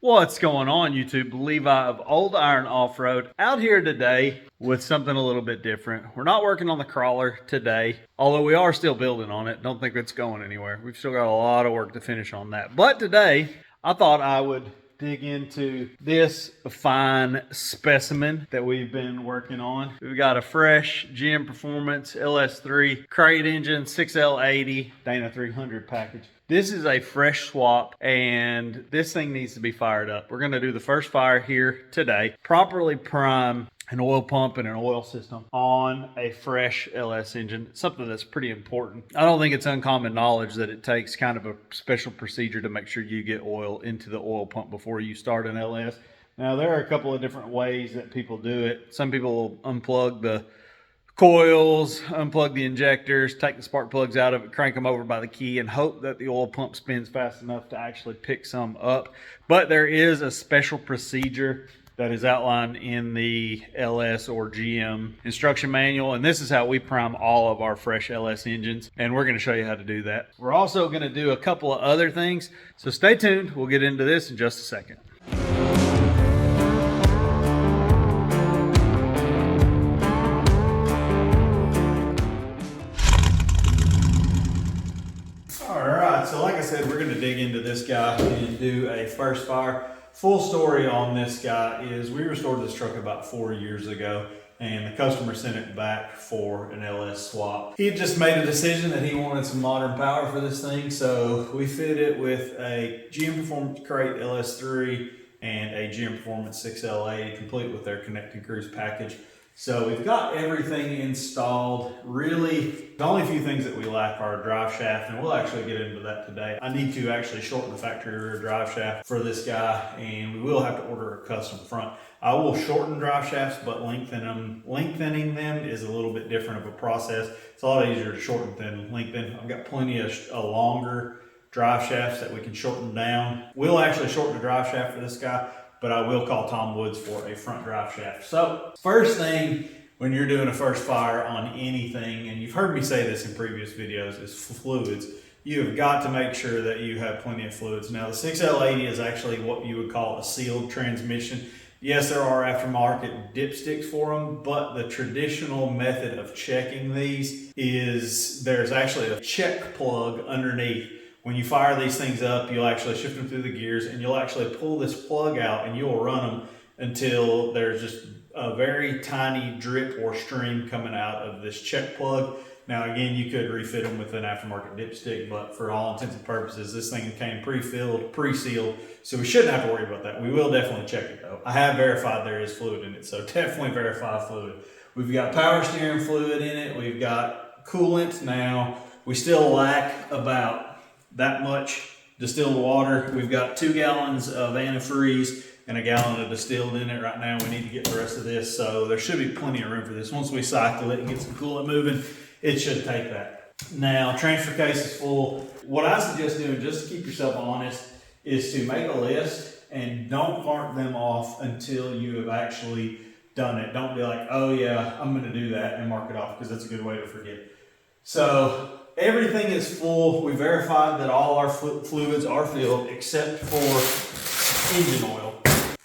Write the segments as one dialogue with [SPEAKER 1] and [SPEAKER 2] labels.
[SPEAKER 1] What's going on, YouTube? Levi of Old Iron Off-Road out here today with something a little bit different. We're not working on the crawler today, although we are still building on it. Don't think it's going anywhere. We've still got a lot of work to finish on that. But today, I thought I would dig into this fine specimen that we've been working on. We've got a fresh GM Performance LS3 crate engine, 6L80 Dana 300 package. This is a fresh swap and this thing needs to be fired up. We're gonna do the first fire here today, properly prime an oil pump and an oil system on a fresh LS engine, something that's pretty important. I don't think it's uncommon knowledge that it takes kind of a special procedure to make sure you get oil into the oil pump before you start an LS. Now, there are a couple of different ways that people do it. Some people will unplug the coils, unplug the injectors, take the spark plugs out of it, crank them over by the key, and hope that the oil pump spins fast enough to actually pick some up. But there is a special procedure that is outlined in the LS or GM instruction manual, and this is how we prime all of our fresh LS engines, and we're going to show you how to do that. We're also going to do a couple of other things, so stay tuned. We'll get into this in just a second. So like I said, we're going to dig into this guy and do a first fire. Full story on this guy is we restored this truck about 4 years ago and the customer sent it back for an LS swap. He had just made a decision that he wanted some modern power for this thing, so we fit it with a GM Performance crate LS3 and a GM Performance 6L80 complete with their Connect and Cruise package. So we've got everything installed. Really, the only few things that we lack are a drive shaft, and we'll actually get into that today. I need to actually shorten the factory rear drive shaft for this guy, and we will have to order a custom front. I will shorten drive shafts, but lengthening them is a little bit different of a process. It's a lot easier to shorten than lengthen. I've got plenty of longer drive shafts that we can shorten down. We'll actually shorten the drive shaft for this guy, but I will call Tom Woods for a front drive shaft. So first thing when you're doing a first fire on anything, and you've heard me say this in previous videos, is fluids. You have got to make sure that you have plenty of fluids. Now the 6L80 is actually what you would call a sealed transmission. Yes, there are aftermarket dipsticks for them, but the traditional method of checking these is there's actually a check plug underneath. When you fire these things up, you'll actually shift them through the gears and you'll actually pull this plug out and you'll run them until there's just a very tiny drip or stream coming out of this check plug. Now again, you could refit them with an aftermarket dipstick, but for all intents and purposes, this thing came pre-filled, pre-sealed, so we shouldn't have to worry about that. We will definitely check it though. I have verified there is fluid in it, so definitely verify fluid. We've got power steering fluid in it, we've got coolant. Now, we still lack about that much distilled water. We've got 2 gallons of antifreeze and a gallon of distilled in it right now. We need to get the rest of this, so there should be plenty of room for this. Once we cycle it and get some coolant moving, it should take that. Now, transfer case is full. What I suggest doing, just to keep yourself honest, is to make a list and don't mark them off until you have actually done it. Don't be like, oh yeah, I'm gonna do that, and mark it off, because that's a good way to forget. So everything is full. We verified that all our fluids are filled except for engine oil.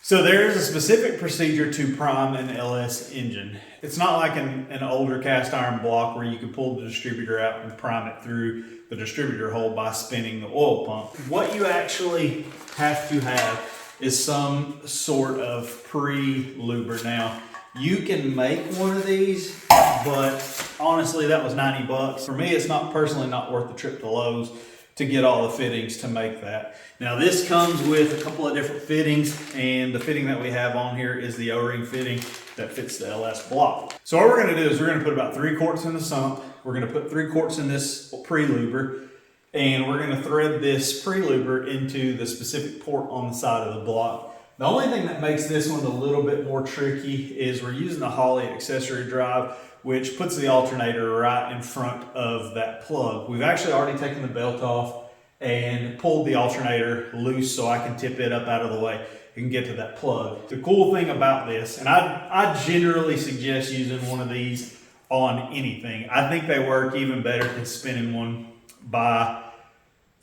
[SPEAKER 1] So there is a specific procedure to prime an LS engine. It's not like an older cast iron block where you can pull the distributor out and prime it through the distributor hole by spinning the oil pump. What you actually have to have is some sort of pre-luber. Now, you can make one of these, but honestly, that was 90 bucks. For me, it's personally not worth the trip to Lowe's to get all the fittings to make that. Now this comes with a couple of different fittings, and the fitting that we have on here is the O-ring fitting that fits the LS block. So what we're gonna do is we're gonna put about 3 quarts in the sump. We're gonna put 3 quarts in this pre-luber, and we're gonna thread this pre-luber into the specific port on the side of the block. The only thing that makes this one a little bit more tricky is we're using the Holley accessory drive, which puts the alternator right in front of that plug. We've actually already taken the belt off and pulled the alternator loose so I can tip it up out of the way and get to that plug. The cool thing about this, and I generally suggest using one of these on anything. I think they work even better than spinning one by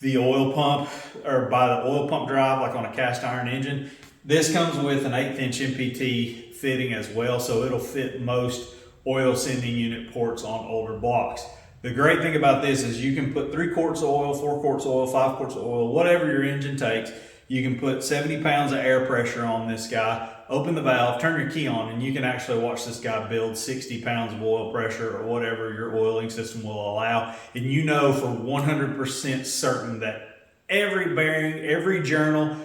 [SPEAKER 1] the oil pump or buy the oil pump drive like on a cast iron engine. This comes with an 1/8 inch MPT fitting as well, so it'll fit most oil sending unit ports on older blocks. The great thing about this is you can put 3 quarts of oil, 4 quarts of oil, 5 quarts of oil, whatever your engine takes. You can put 70 pounds of air pressure on this guy, open the valve, turn your key on, and you can actually watch this guy build 60 pounds of oil pressure or whatever your oiling system will allow. And you know for 100% certain that every bearing, every journal,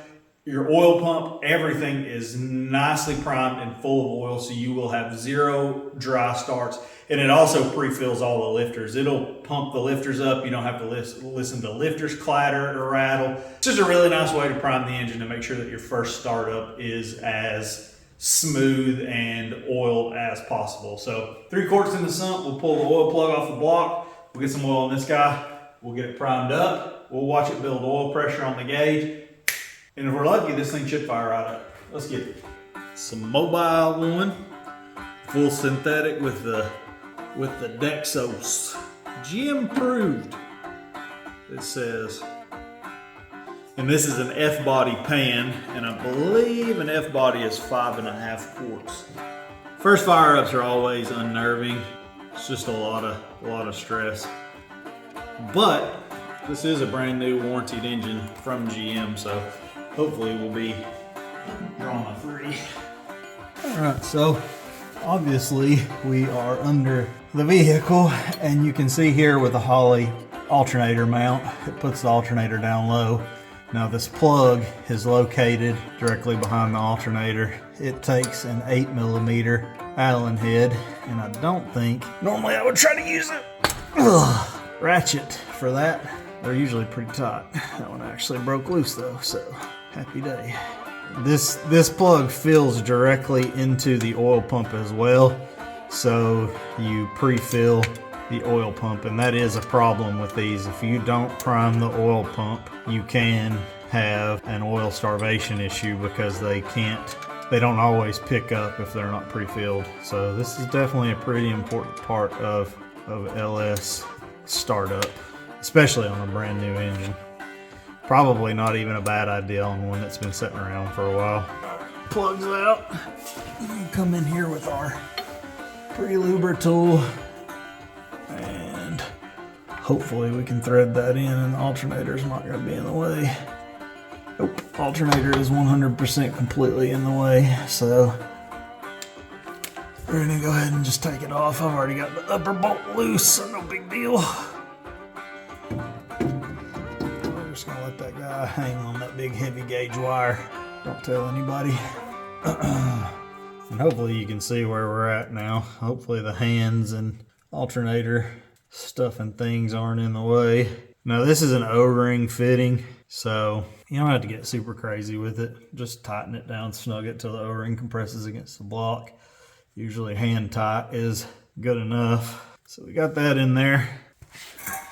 [SPEAKER 1] your oil pump, everything is nicely primed and full of oil, so you will have 0 dry starts. And it also pre-fills all the lifters. It'll pump the lifters up. You don't have to listen to lifters clatter or rattle. It's just a really nice way to prime the engine to make sure that your first startup is as smooth and oiled as possible. So 3 quarts in the sump, we'll pull the oil plug off the block. We'll get some oil in this guy. We'll get it primed up. We'll watch it build oil pressure on the gauge. And if we're lucky, this thing should fire right up. Let's get it. Some mobile one, full synthetic with the Dexos. GM approved, it says. And this is an F-body pan, and I believe an F-body is 5.5 quarts. First fire-ups are always unnerving. It's just a lot of stress. But this is a brand new warranted engine from GM, so hopefully we'll be drama-free. All right, so obviously we are under the vehicle, and you can see here with the Holley alternator mount, it puts the alternator down low. Now this plug is located directly behind the alternator. It takes an 8mm Allen head, and I don't think, normally I would try to use a ratchet for that. They're usually pretty tight. That one actually broke loose though, so happy day. This plug fills directly into the oil pump as well, so you pre-fill the oil pump, and that is a problem with these. If you don't prime the oil pump, you can have an oil starvation issue because they don't always pick up if they're not pre-filled. So this is definitely a pretty important part of LS startup, especially on a brand new engine. Probably not even a bad idea on one that's been sitting around for a while. Plugs out. Come in here with our pre-luber tool, and hopefully we can thread that in and the alternator's not going to be in the way. Nope, alternator is 100% completely in the way, so we're going to go ahead and just take it off. I've already got the upper bolt loose, so no big deal. We're just going to let that guy hang on that big heavy gauge wire. Don't tell anybody. And hopefully you can see where we're at now. Hopefully the hands and alternator stuff and things aren't in the way. Now this is an O-ring fitting, so you don't have to get super crazy with it. Just tighten it down, snug it till the O-ring compresses against the block. Usually hand tight is good enough. So we got that in there.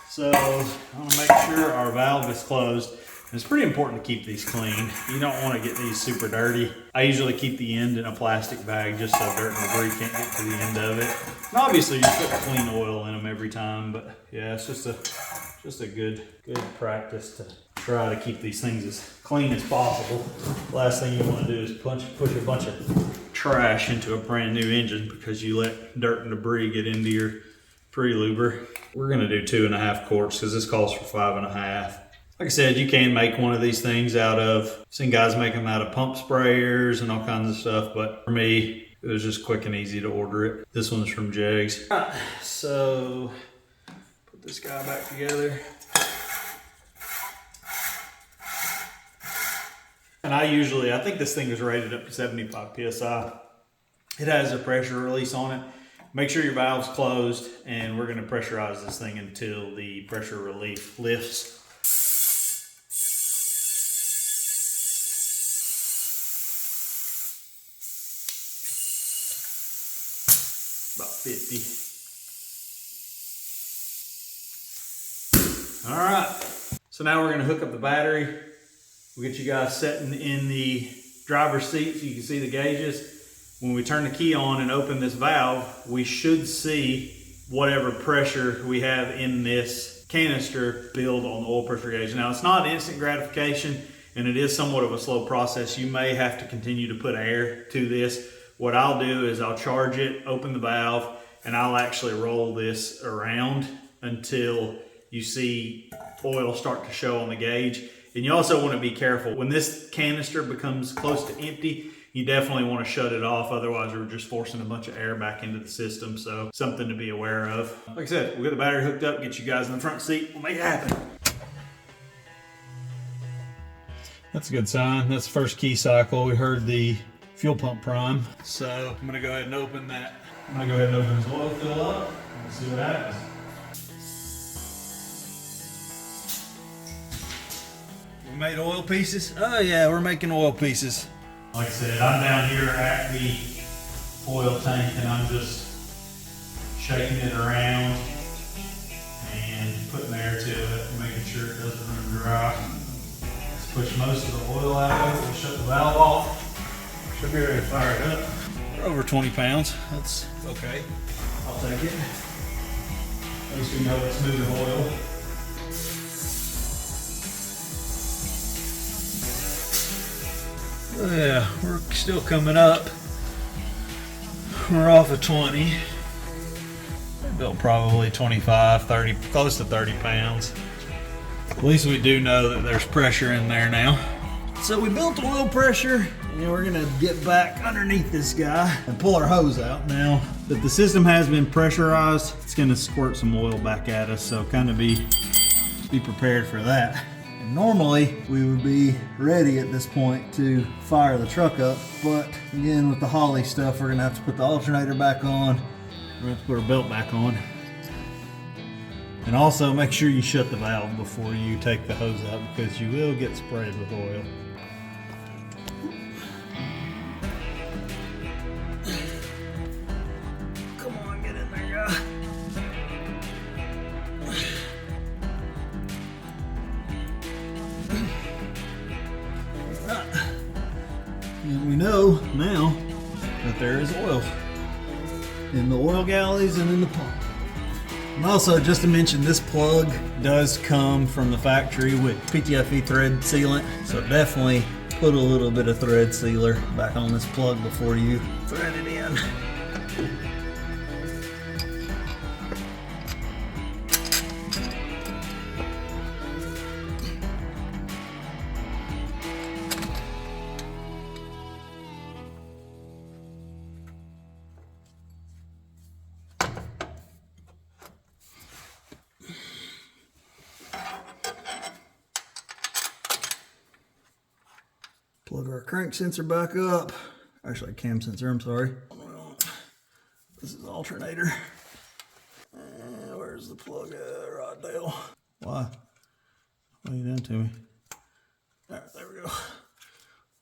[SPEAKER 1] So I want to make sure our valve is closed. It's pretty important to keep these clean. You don't want to get these super dirty. I usually keep the end in a plastic bag just so dirt and debris can't get to the end of it. And obviously you put clean oil in them every time, but yeah, it's just a good practice to try to keep these things as clean as possible. Last thing you want to do is push a bunch of trash into a brand new engine because you let dirt and debris get into your pre-luber. We're gonna do 2.5 quarts because this calls for 5.5. Like I said, you can make one of these things out of, I've seen guys make them out of pump sprayers and all kinds of stuff, but for me, it was just quick and easy to order it. This one's from Jegs. All right, so put this guy back together. And I think this thing is rated up to 75 PSI. It has a pressure release on it. Make sure your valve's closed, and we're gonna pressurize this thing until the pressure relief lifts. About 50. All right, so now we're gonna hook up the battery. We'll get you guys sitting in the driver's seat so you can see the gauges. When we turn the key on and open this valve, we should see whatever pressure we have in this canister build on the oil pressure gauge. Now, it's not instant gratification, and it is somewhat of a slow process. You may have to continue to put air to this. What I'll do is I'll charge it, open the valve, and I'll actually roll this around until you see oil start to show on the gauge. And you also want to be careful. When this canister becomes close to empty, you definitely want to shut it off. Otherwise, we're just forcing a bunch of air back into the system. So something to be aware of. Like I said, we'll get the battery hooked up, get you guys in the front seat. We'll make it happen. That's a good sign. That's the first key cycle. We heard the fuel pump prime. So I'm gonna go ahead and open that. I'm gonna go ahead and open this oil fill up. Let's see what happens. We made oil pieces? Oh yeah, we're making oil pieces. Like I said, I'm down here at the oil tank and I'm just shaking it around and putting air to it, making sure it doesn't run dry. Let's push most of the oil out of it. We'll shut the valve off. Should be ready to fire it up. We're over 20 pounds. That's okay. I'll take it. At least we know it's moving oil. Yeah, we're still coming up. We're off of 20. Built probably 25, 30, close to 30 pounds. At least we do know that there's pressure in there now. So we built oil pressure, and we're gonna get back underneath this guy and pull our hose out. Now that the system has been pressurized, it's gonna squirt some oil back at us, so kind of be prepared for that. Normally, we would be ready at this point to fire the truck up, but again, with the Holley stuff, we're gonna have to put the alternator back on. We're gonna have to put our belt back on. And also make sure you shut the valve before you take the hose out because you will get sprayed with oil. Come on, get in there, guy. And we know now that there is oil in the oil galleys and in the pump. And also, just to mention, this plug does come from the factory with PTFE thread sealant, so definitely put a little bit of thread sealer back on this plug before you thread it in. Plug our crank sensor back up. Actually, cam sensor, I'm sorry. This is the alternator. And where's the plug at, Roddale? Why? What are you doing to me? All right, there we go.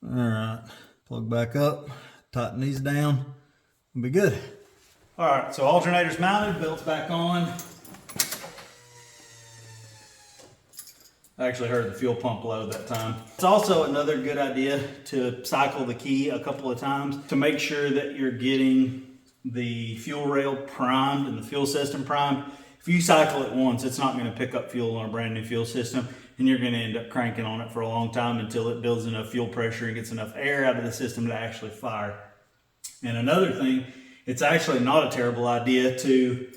[SPEAKER 1] All right, plug back up, tighten these down, we'll be good. All right, so alternator's mounted, belt's back on. I actually heard the fuel pump load that time. It's also another good idea to cycle the key a couple of times to make sure that you're getting the fuel rail primed and the fuel system primed. If you cycle it once, it's not going to pick up fuel on a brand new fuel system, and you're going to end up cranking on it for a long time until it builds enough fuel pressure and gets enough air out of the system to actually fire. And another thing, it's actually not a terrible idea to,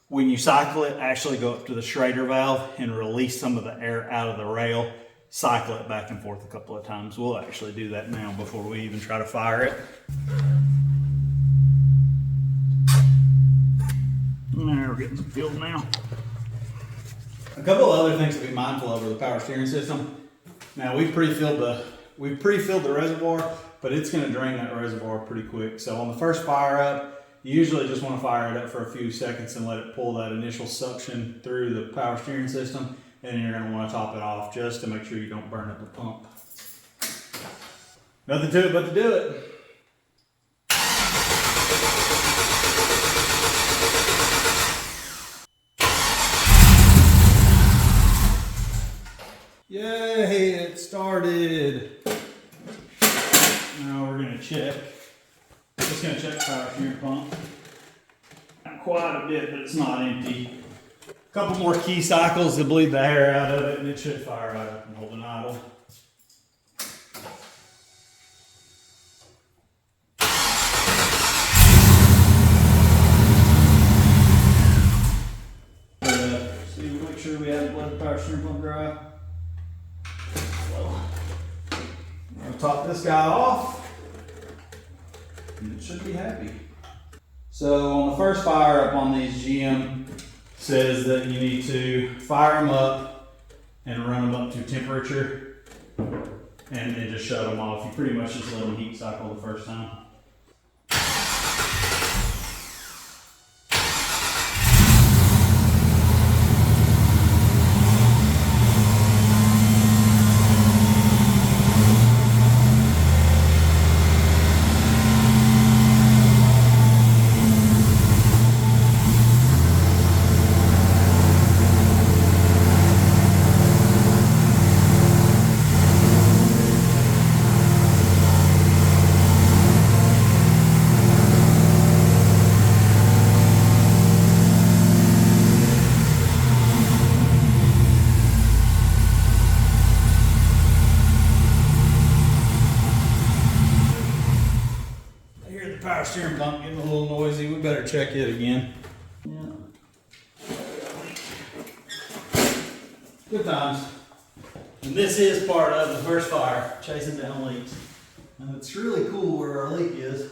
[SPEAKER 1] when you cycle it, actually go up to the Schrader valve and release some of the air out of the rail. Cycle it back and forth a couple of times. We'll actually do that now before we even try to fire it. There, we're getting some fuel now. A couple of other things to be mindful of with the power steering system. Now we've pre-filled the reservoir, but it's going to drain that reservoir pretty quick. So on the first fire up, you usually just want to fire it up for a few seconds and let it pull that initial suction through the power steering system, and you're going to want to top it off just to make sure you don't burn up the pump. Nothing to it but to do it. Yay, it started. Now we're going to check. Just going to check the power steering pump. Not quite a bit, but it's not empty. Couple more key cycles to bleed the air out of it, and it should fire right up and hold an idle. See, make sure we have let the power steering pump dry. So, I'm gonna top this guy off, and it should be happy. So on the first fire up on these, GM says that you need to fire them up and run them up to temperature, and then just shut them off. You pretty much just let them heat cycle the first time. Power steering pump getting a little noisy. We better check it again. Yeah. Good times. And this is part of the first fire, chasing down leaks. And it's really cool where our leak is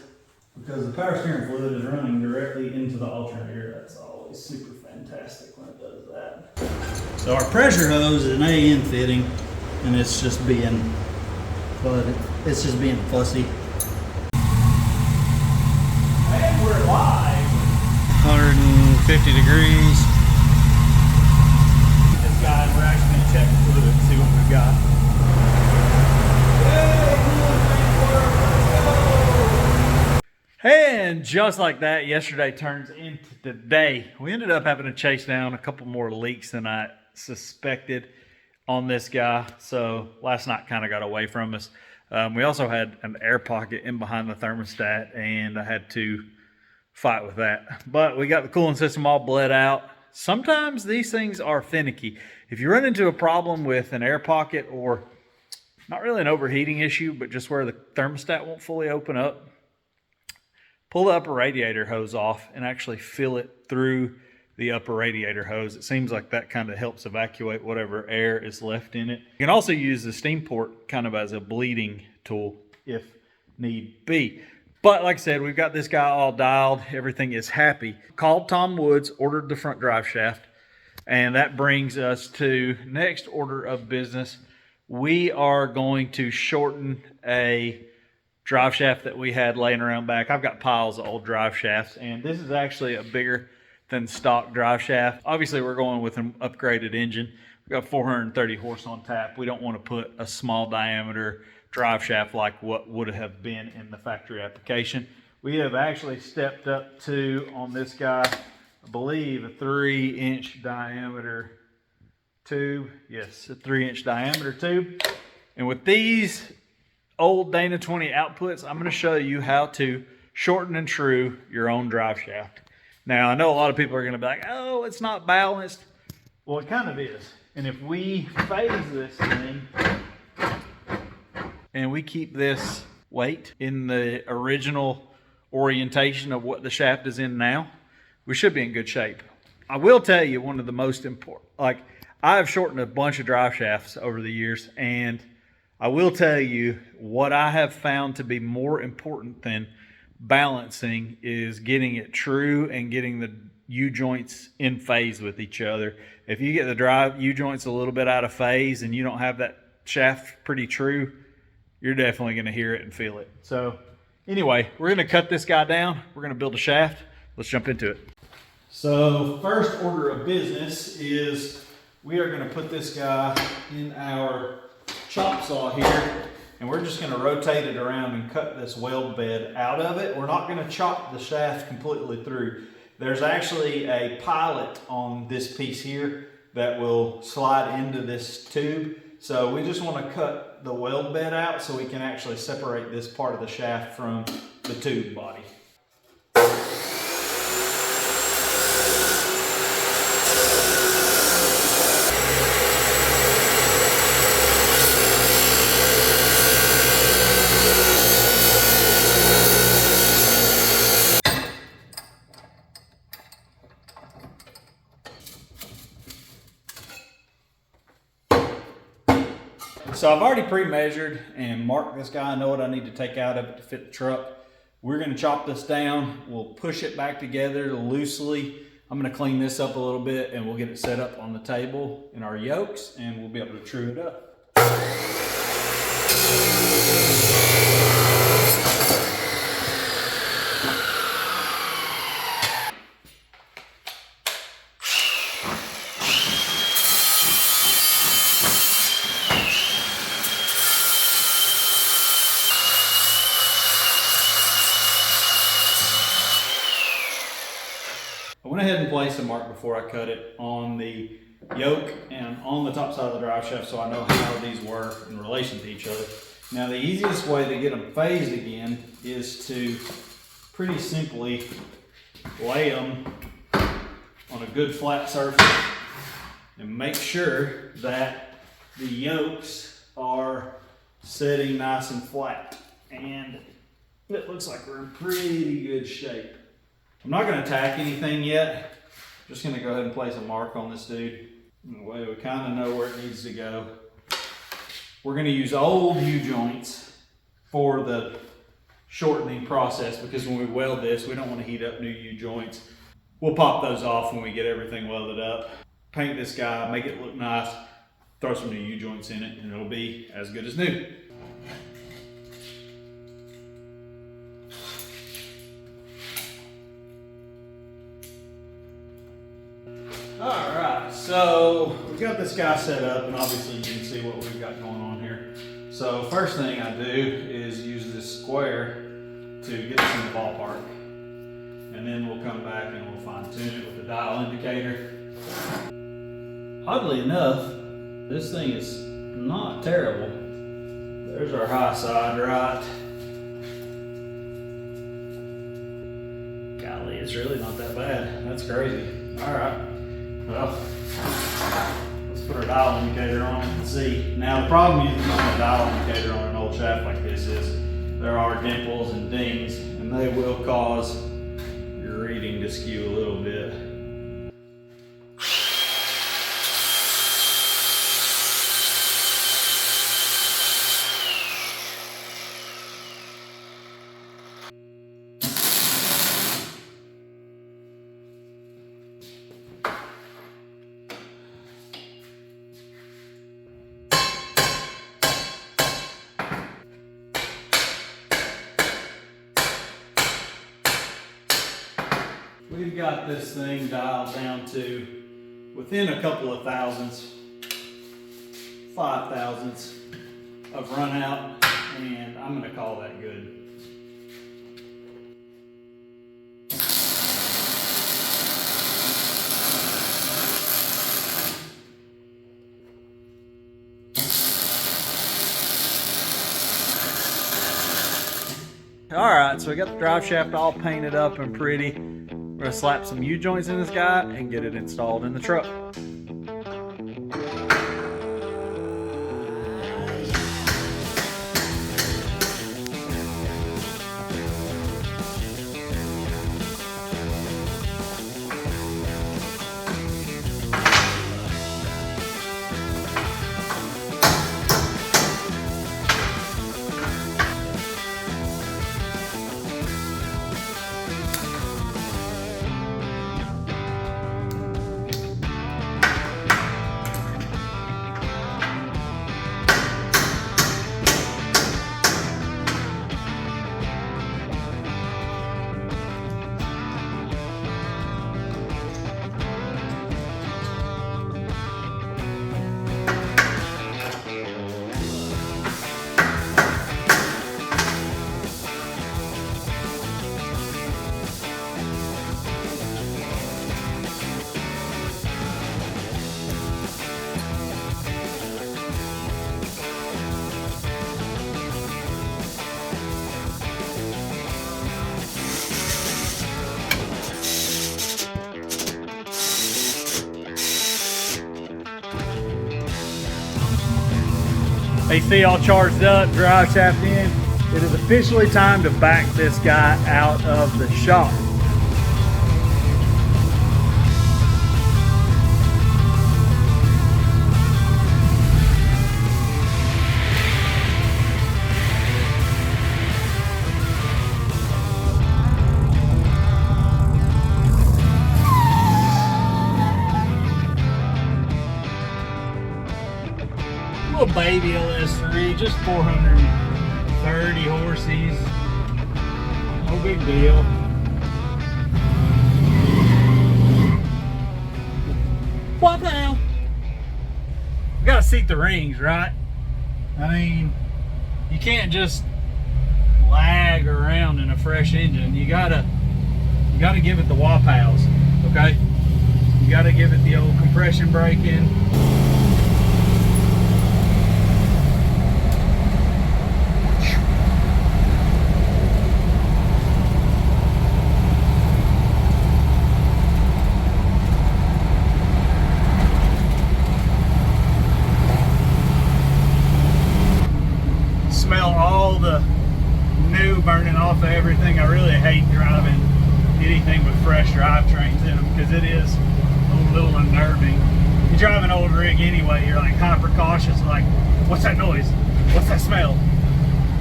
[SPEAKER 1] because the power steering fluid is running directly into the alternator. That's always super fantastic when it does that. So our pressure hose is an AN fitting, and it's just being fussy. And we're live. 150 degrees. This guy, we're actually going to check the fluid and see what we've got. And just like that, yesterday turns into today. We ended up having to chase down a couple more leaks than I suspected on this guy. So last night kind of got away from us. We also had an air pocket in behind the thermostat, and I had to fight with that. But we got the cooling system all bled out. Sometimes these things are finicky. If you run into a problem with an air pocket, or not really an overheating issue, but just where the thermostat won't fully open up, pull the upper radiator hose off and actually fill it through the upper radiator hose. It seems like that kind of helps evacuate whatever air is left in it. You can also use the steam port kind of as a bleeding tool if need be. But like I said, we've got this guy all dialed. Everything is happy. Called Tom Woods, ordered the front drive shaft. And that brings us to next order of business. We are going to shorten a drive shaft that we had laying around back. I've got piles of old drive shafts, and this is actually a bigger than stock drive shaft. Obviously, we're going with an upgraded engine. We've got 430 horse on tap. We don't want to put a small diameter drive shaft like what would have been in the factory application. We have actually stepped up to, on this guy, I believe, a 3-inch diameter tube. Yes, a 3-inch diameter tube. And with these old Dana 20 outputs, I'm going to show you how to shorten and true your own drive shaft. Now, I know a lot of people are going to be like, oh, it's not balanced. Well, it kind of is. And if we phase this thing and we keep this weight in the original orientation of what the shaft is in now, we should be in good shape. I will tell you one of the most important, I've shortened a bunch of drive shafts over the years, and I will tell you what I have found to be more important than balancing is getting it true and getting the U-joints in phase with each other. If you get the drive U-joints a little bit out of phase and you don't have that shaft pretty true, you're definitely going to hear it and feel it. So anyway, we're going to cut this guy down. We're going to build a shaft. Let's jump into it. So first order of business is we are going to put this guy in our chop saw here, and we're just going to rotate it around and cut this weld bed out of it. We're not going to chop the shaft completely through. There's actually a pilot on this piece here that will slide into this tube. So we just want to cut the weld bed out so we can actually separate this part of the shaft from the tube body. so I've already pre-measured and marked this guy. I know what I need to take out of it to fit the truck. We're gonna chop this down. We'll push it back together loosely. I'm gonna clean this up a little bit and we'll get it set up on the table in our yokes and we'll be able to true it up. I went ahead and placed a mark before I cut it on the yoke and on the top side of the drive shaft so I know how these work in relation to each other. Now the easiest way to get them phased again is to pretty simply lay them on a good flat surface and make sure that the yokes are sitting nice and flat. And it looks like we're in pretty good shape. I'm not going to tack anything yet. Just going to go ahead and place a mark on this dude. In a way we kind of know where it needs to go. We're going to use old U-joints for the shortening process because when we weld this, we don't want to heat up new U-joints. We'll pop those off when we get everything welded up. Paint this guy, make it look nice, throw some new U-joints in it, and it'll be as good as new. Alright, so we've got this guy set up and obviously you can see what we've got going on here. So first thing I do is use this square to get us in the ballpark. And then we'll come back and we'll fine tune it with the dial indicator. Oddly enough, this thing is not terrible. There's our high side, right? Golly, it's really not that bad. That's crazy. Alright. Well, let's put our dial indicator on and see. Now the problem using a dial indicator on an old shaft like this is there are dimples and dings and they will cause your reading to skew a little bit. We've got this thing dialed down to within a couple of thousandths, 5 thousandths of run out, and I'm going to call that good. Alright, so we got the drive shaft all painted up and pretty. We're going to slap some U-joints in this guy and get it installed in the truck. AC all charged up, drive shaft in. It is officially time to back this guy out of the shop. just 430 horses. No big deal. What the hell? We gotta seat the rings, right? I mean, you can't just lag around in a fresh engine. You gotta give it the wapows, okay? You gotta give it the old compression braking. Smell all the new burning off of everything. I really hate driving anything with fresh drivetrains in them because it is a little unnerving. You drive an old rig anyway, you're like hyper cautious, like, what's that noise? What's that smell?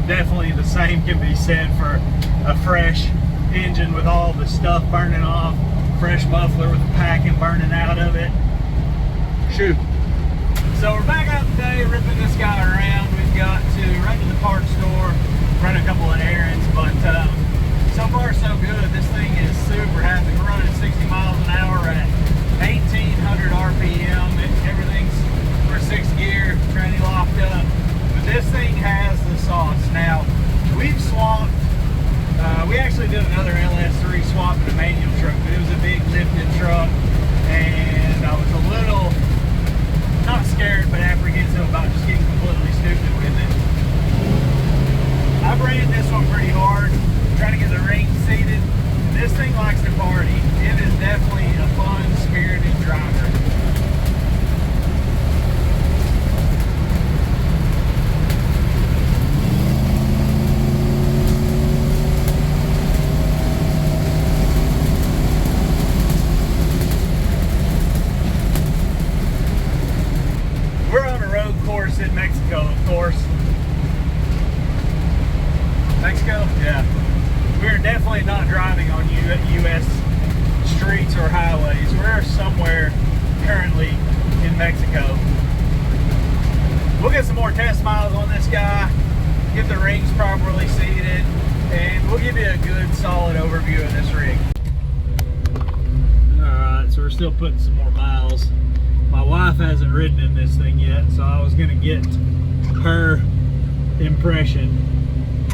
[SPEAKER 1] Definitely the same can be said for a fresh engine with all the stuff burning off, fresh muffler with the packing burning out of it. Shoot. So we're back out today ripping this guy around. We've got to run to the parts store, run a couple of errands, but so far so good. This thing is super happy. We're running 60 miles an hour at 1800 RPM. Everything's for 6th gear, tranny locked up. But this thing has the sauce. Now, we've swapped, we actually did another LS3 swap in a manual truck, but it was a big lifted truck, and I was a little, not scared, but apprehensive about just getting completely stupid with it. I've ran this one pretty hard, trying to get the rings seated. This thing likes to party. It is definitely a fun, spirited driver. We're on a road course in Mexico, of course. Mexico? Yeah. We're definitely not driving on U.S. streets or highways. We're somewhere currently in Mexico. We'll get some more test miles on this guy, get the rings properly seated, and we'll give you a good solid overview of this rig. Alright, so we're still putting some more miles. My wife hasn't ridden in this thing yet, so I was gonna get her impression.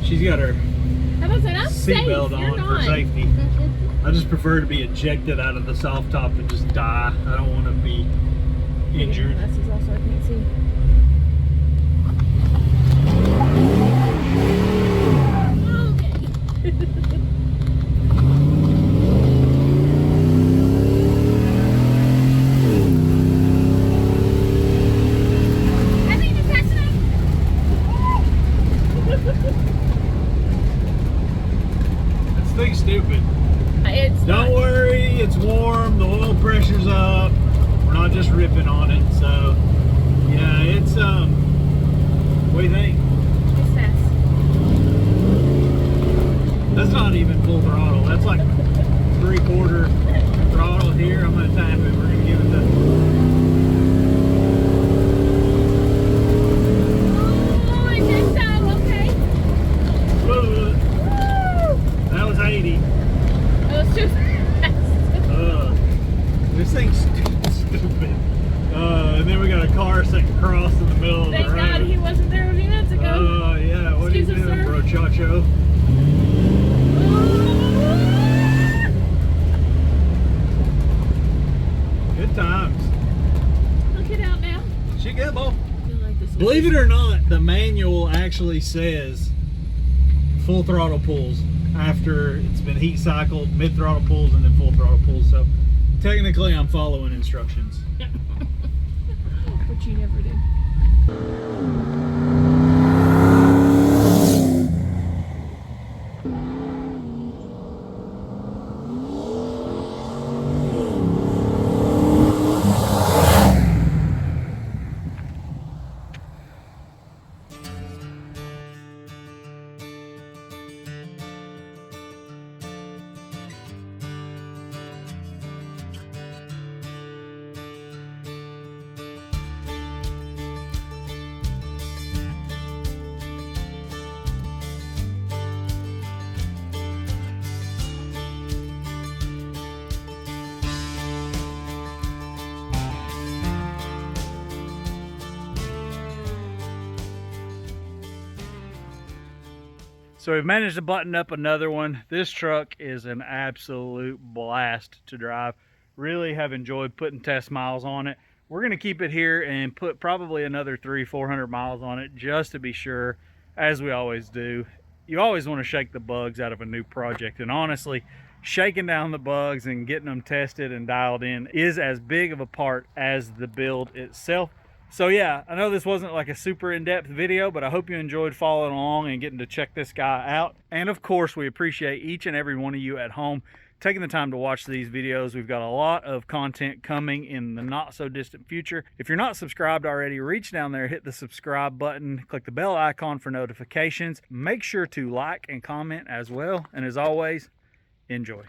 [SPEAKER 1] She's got her seatbelt on for safety. I just prefer to be ejected out of the soft top and just die. I don't want to be injured.
[SPEAKER 2] Glasses also, I can't see.
[SPEAKER 1] Thing's stupid. Don't worry, it's warm, the oil pressure's up. We're not just ripping on it, so yeah, it's what do you think?
[SPEAKER 2] It's fast.
[SPEAKER 1] That's not even full throttle. That's like 3/4 throttle here. I'm gonna tap it. We're gonna give it the this thing's stupid. And then we got a car sitting across in the middle of the road.
[SPEAKER 2] Thank God he wasn't there a few minutes ago.
[SPEAKER 1] Oh, yeah. What are you doing, bro, Chacho? Good times.
[SPEAKER 2] Look it out now.
[SPEAKER 1] She good, Bo. Believe it or not, the manual actually says full throttle pulls after it's been heat cycled, mid throttle pulls, and then full throttle pulls. So technically I'm following instructions.
[SPEAKER 2] Which you never do.
[SPEAKER 1] So we've managed to button up another one. This truck is an absolute blast to drive. Really have enjoyed putting test miles on it. We're gonna keep it here and put probably another 300-400 miles on it just to be sure, as we always do. You always want to shake the bugs out of a new project, and honestly, shaking down the bugs and getting them tested and dialed in is as big of a part as the build itself. So yeah, I know this wasn't like a super in-depth video, but I hope you enjoyed following along and getting to check this guy out. And of course, we appreciate each and every one of you at home taking the time to watch these videos. We've got a lot of content coming in the not so distant future. If you're not subscribed already, reach down there, hit the subscribe button, click the bell icon for notifications. Make sure to like and comment as well. And as always, enjoy.